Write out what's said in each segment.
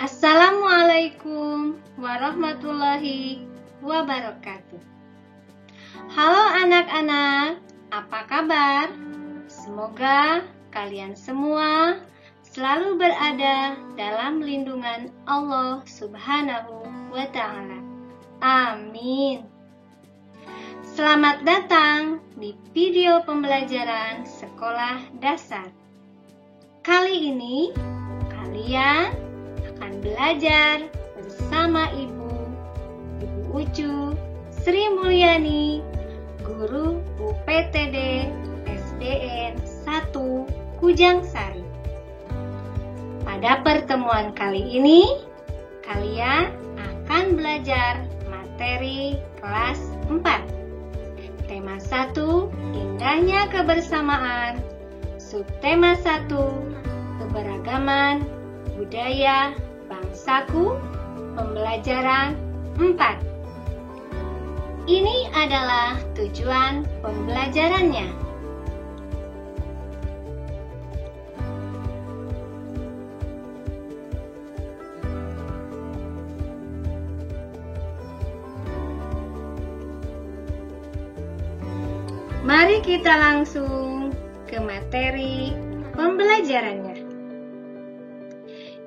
Assalamualaikum warahmatullahi wabarakatuh. Halo anak-anak, apa kabar? Semoga kalian semua selalu berada dalam lindungan Allah Subhanahu wa Ta'ala. Amin. Selamat datang di video pembelajaran sekolah dasar. Kali ini kalian akan belajar bersama Ibu Ucu Sri Mulyani, guru UPTD SDN 1 Kujangsari. Pada pertemuan kali ini, kalian akan belajar materi kelas 4. Tema 1, indahnya kebersamaan. Subtema 1, keberagaman budaya bangsaku, pembelajaran 4. Ini adalah tujuan pembelajarannya. Mari kita langsung ke materi pembelajarannya.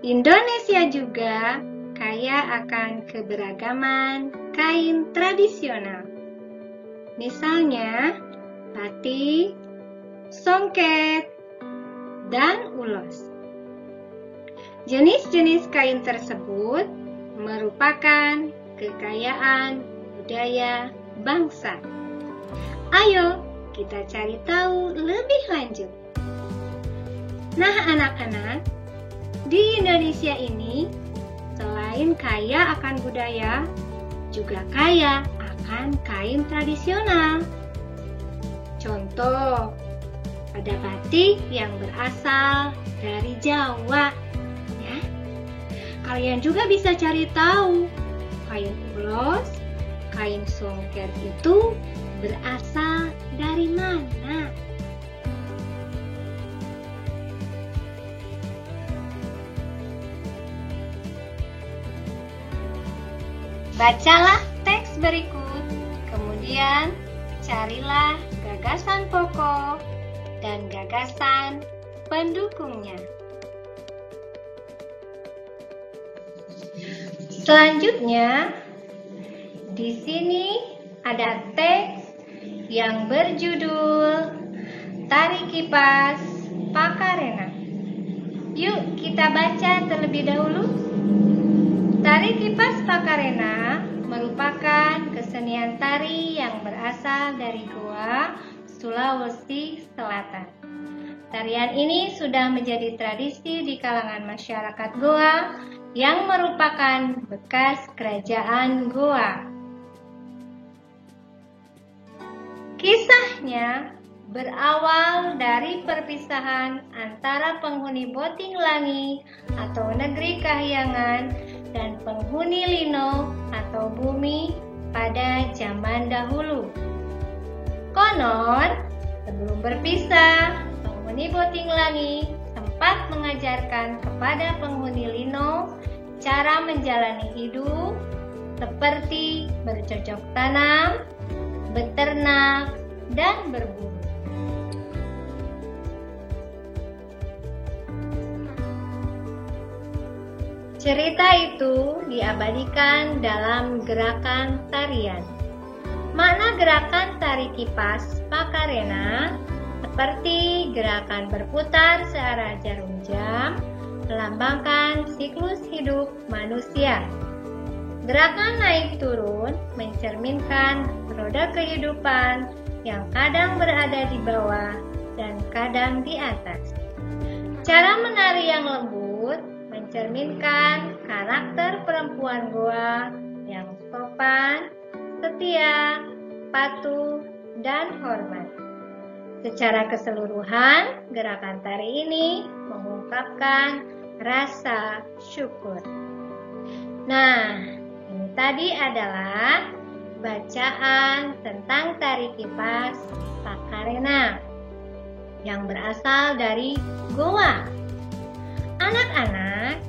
Indonesia juga kaya akan keberagaman kain tradisional. Misalnya, batik, songket, dan ulos. Jenis-jenis kain tersebut merupakan kekayaan budaya bangsa. Ayo, kita cari tahu lebih lanjut. Nah, anak-anak, di Indonesia ini, selain kaya akan budaya, juga kaya akan kain tradisional. Contoh, ada batik yang berasal dari Jawa. Ya. Kalian juga bisa cari tahu, kain ulos, kain songket itu berasal dari mana? Bacalah teks berikut, kemudian carilah gagasan pokok dan gagasan pendukungnya. Selanjutnya, di sini ada teks yang berjudul Tari Kipas Pakarena. Yuk kita baca terlebih dahulu. Tari Kipas Pakarena merupakan kesenian tari yang berasal dari Goa, Sulawesi Selatan. Tarian ini sudah menjadi tradisi di kalangan masyarakat Goa yang merupakan bekas kerajaan Goa. Kisahnya berawal dari perpisahan antara penghuni Boting Langi atau negeri Kahyangan dan penghuni Lino atau bumi pada zaman dahulu. Konon, sebelum berpisah, penghuni Boting Langi sempat mengajarkan kepada penghuni Lino cara menjalani hidup seperti bercocok tanam, beternak, dan berburu. Cerita itu diabadikan dalam gerakan tarian. Makna gerakan tari kipas Pakarena seperti gerakan berputar searah jarum jam, melambangkan siklus hidup manusia. Gerakan naik turun mencerminkan roda kehidupan yang kadang berada di bawah dan kadang di atas. Cara menari yang lembut mencerminkan karakter perempuan Goa yang sopan, setia, patuh, dan hormat. Secara keseluruhan, gerakan tari ini mengungkapkan rasa syukur. Nah, ini tadi adalah bacaan tentang tari kipas Pakarena yang berasal dari Goa. Anak-anak,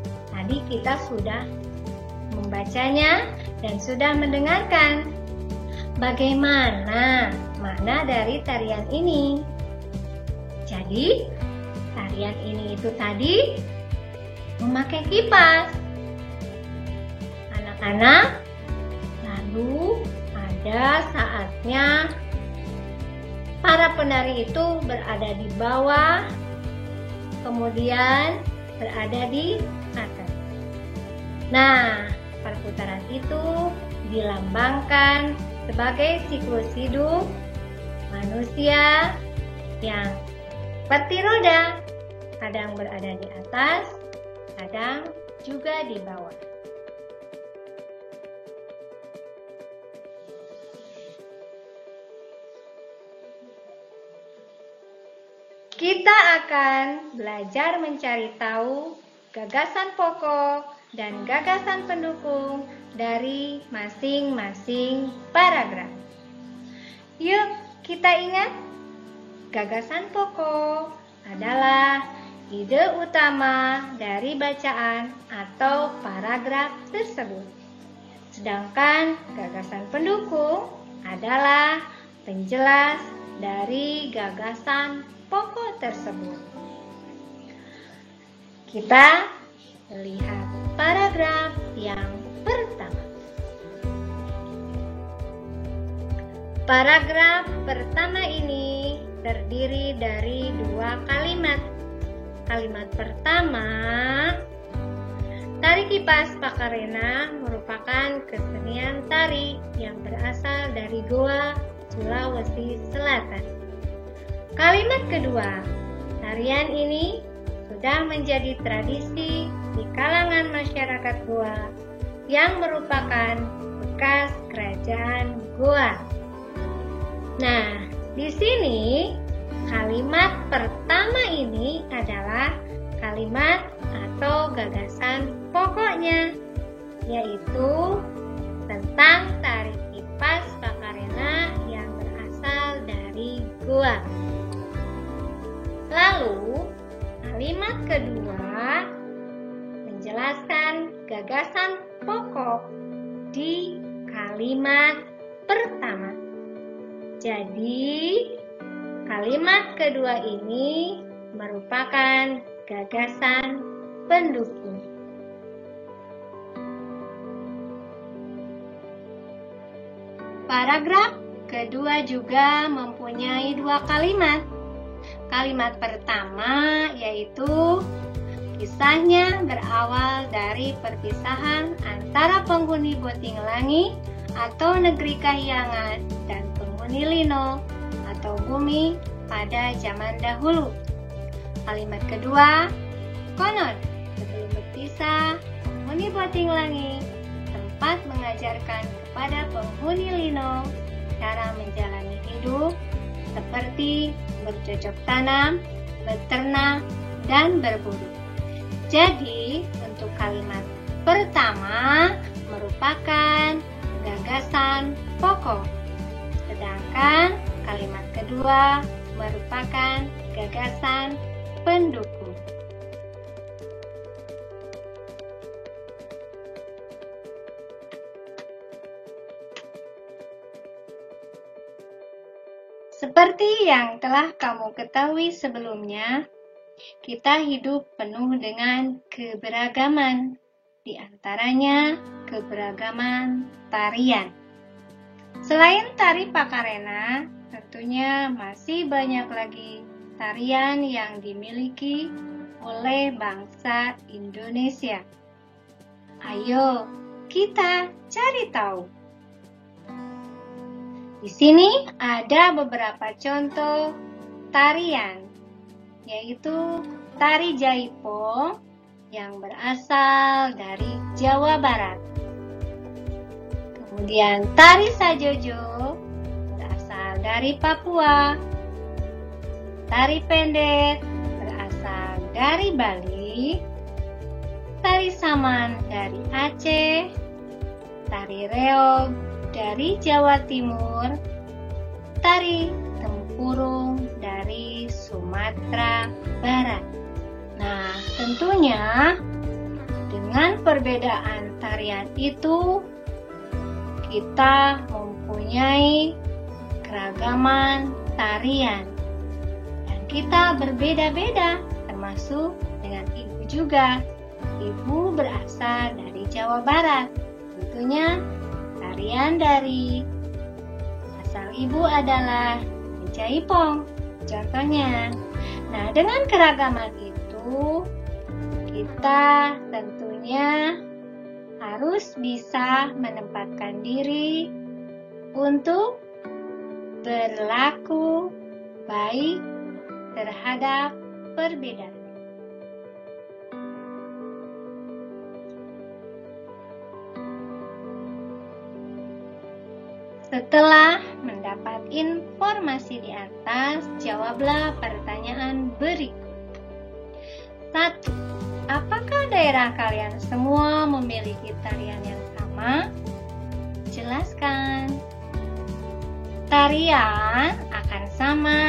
Tadi kita sudah membacanya dan sudah mendengarkan. Bagaimana makna dari tarian ini? Jadi, tarian ini itu tadi memakai kipas. Anak-anak, lalu ada saatnya para penari itu berada di bawah, kemudian berada di atas. Nah, perputaran itu dilambangkan sebagai siklus hidup manusia yang seperti roda, kadang berada di atas, kadang juga di bawah. Kita akan belajar mencari tahu gagasan pokok dan gagasan pendukung dari masing-masing paragraf. Yuk, kita ingat, gagasan pokok adalah ide utama dari bacaan atau paragraf tersebut. Sedangkan gagasan pendukung adalah penjelas dari gagasan pokok tersebut. Kita lihat paragraf yang pertama. Paragraf pertama ini terdiri dari 2 kalimat. Kalimat pertama, tari kipas Pakarena merupakan kesenian tari yang berasal dari Goa, Sulawesi Selatan. Kalimat kedua, tarian ini sudah menjadi tradisi di kalangan masyarakat Goa yang merupakan bekas kerajaan Goa. Nah, di sini kalimat pertama ini adalah kalimat atau gagasan pokoknya, yaitu tentang tari kipas Pakarena yang berasal dari Goa. Lalu, kalimat kedua menjelaskan gagasan pokok di kalimat pertama. Jadi, kalimat kedua ini merupakan gagasan pendukung. Paragraf kedua juga mempunyai 2 kalimat. Kalimat pertama yaitu kisahnya berawal dari perpisahan antara penghuni Botinglangi atau negeri Kahyangan dan penghuni Lino atau bumi pada zaman dahulu. Kalimat kedua, konon sebelum berpisah, penghuni Botinglangi sempat mengajarkan kepada penghuni Lino cara menjalani hidup seperti bercocok tanam, beternak, dan berburu. Jadi, untuk kalimat pertama merupakan gagasan pokok, sedangkan kalimat kedua merupakan gagasan pendukung. Seperti yang telah kamu ketahui sebelumnya, kita hidup penuh dengan keberagaman, di antaranya keberagaman tarian. Selain tari Pakarena, tentunya masih banyak lagi tarian yang dimiliki oleh bangsa Indonesia. Ayo, kita cari tahu. Di sini ada beberapa contoh tarian, yaitu tari Jaipong yang berasal dari Jawa Barat. Kemudian tari Sajojo berasal dari Papua. Tari Pendet berasal dari Bali. Tari Saman dari Aceh. Tari Reog dari Jawa Timur, tari Tempurung dari Sumatera Barat. Nah, tentunya dengan dengan perbedaan tarian itu, kita mempunyai keragaman tarian. Dan kita berbeda-beda, termasuk dengan ibu juga. Ibu berasal dari Jawa Barat. Tentunya tarian dari asal ibu adalah Jaipong, contohnya. Nah, dengan keragaman itu, kita tentunya harus bisa menempatkan diri untuk berlaku baik terhadap perbedaan. Setelah mendapat informasi di atas, jawablah pertanyaan berikut. 1. Apakah daerah kalian semua memiliki tarian yang sama? Jelaskan. Tarian akan sama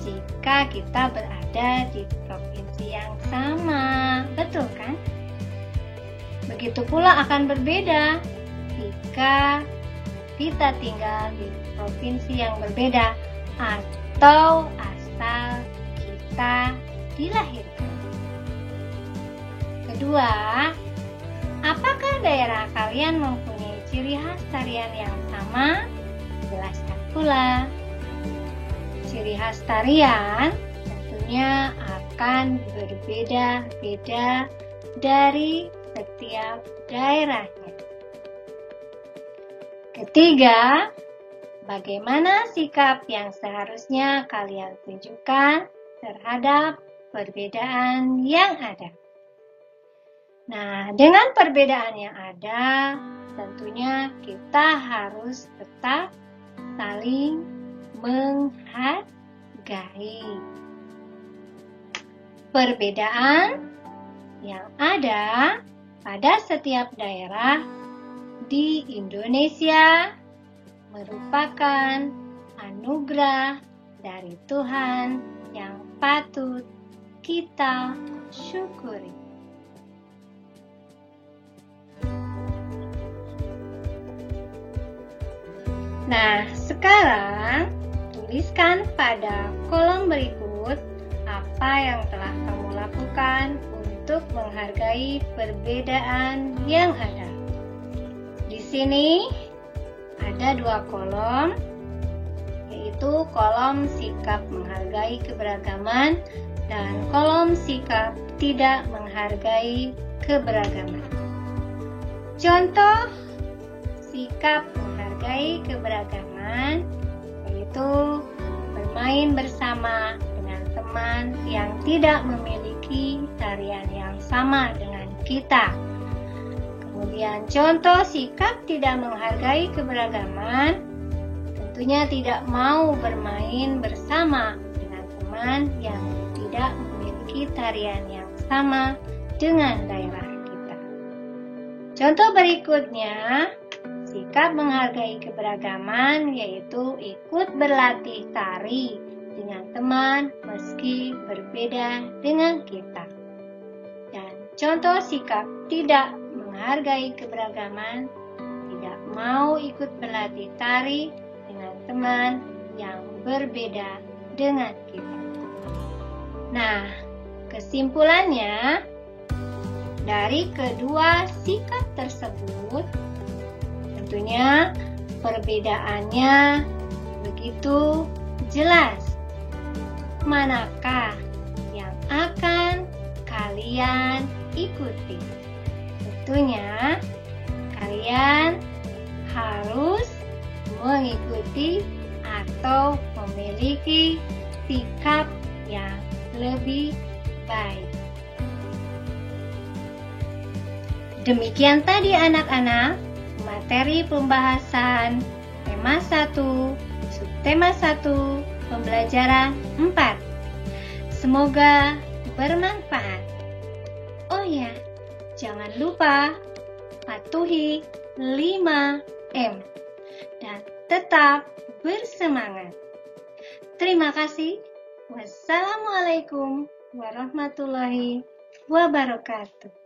jika kita berada di provinsi yang sama, betul kan? Begitu pula akan berbeda jika kita tinggal di provinsi yang berbeda atau asal kita dilahirkan. Kedua, apakah daerah kalian mempunyai ciri khas tarian yang sama? Jelaskan pula. Ciri khas tarian tentunya akan berbeda-beda dari setiap daerahnya. Ketiga, bagaimana sikap yang seharusnya kalian tunjukkan terhadap perbedaan yang ada? Nah, dengan perbedaan yang ada, tentunya kita harus tetap saling menghargai. Perbedaan yang ada pada setiap daerah di Indonesia merupakan anugerah dari Tuhan yang patut kita syukuri. Nah, sekarang tuliskan pada kolom berikut apa yang telah kamu lakukan untuk menghargai perbedaan yang ada. Di sini ada 2 kolom, yaitu kolom sikap menghargai keberagaman dan kolom sikap tidak menghargai keberagaman. Contoh sikap menghargai keberagaman yaitu bermain bersama dengan teman yang tidak memiliki tarian yang sama dengan kita. Kemudian contoh sikap tidak menghargai keberagaman, tentunya tidak mau bermain bersama dengan teman yang tidak memiliki tarian yang sama dengan daerah kita. Contoh berikutnya, sikap menghargai keberagaman yaitu ikut berlatih tari dengan teman meski berbeda dengan kita. Dan contoh sikap tidak menghargai keberagaman, tidak mau ikut berlatih tari dengan teman yang berbeda dengan kita. Nah, kesimpulannya, dari kedua sikap tersebut, tentunya perbedaannya begitu jelas. Manakah yang akan kalian ikuti? Tentunya kalian harus mengikuti atau memiliki sikap yang lebih baik. Demikian tadi anak-anak materi pembahasan tema 1, subtema 1, pembelajaran 4. Semoga bermanfaat. Oh ya, jangan lupa patuhi 5M dan tetap bersemangat. Terima kasih. Wassalamualaikum warahmatullahi wabarakatuh.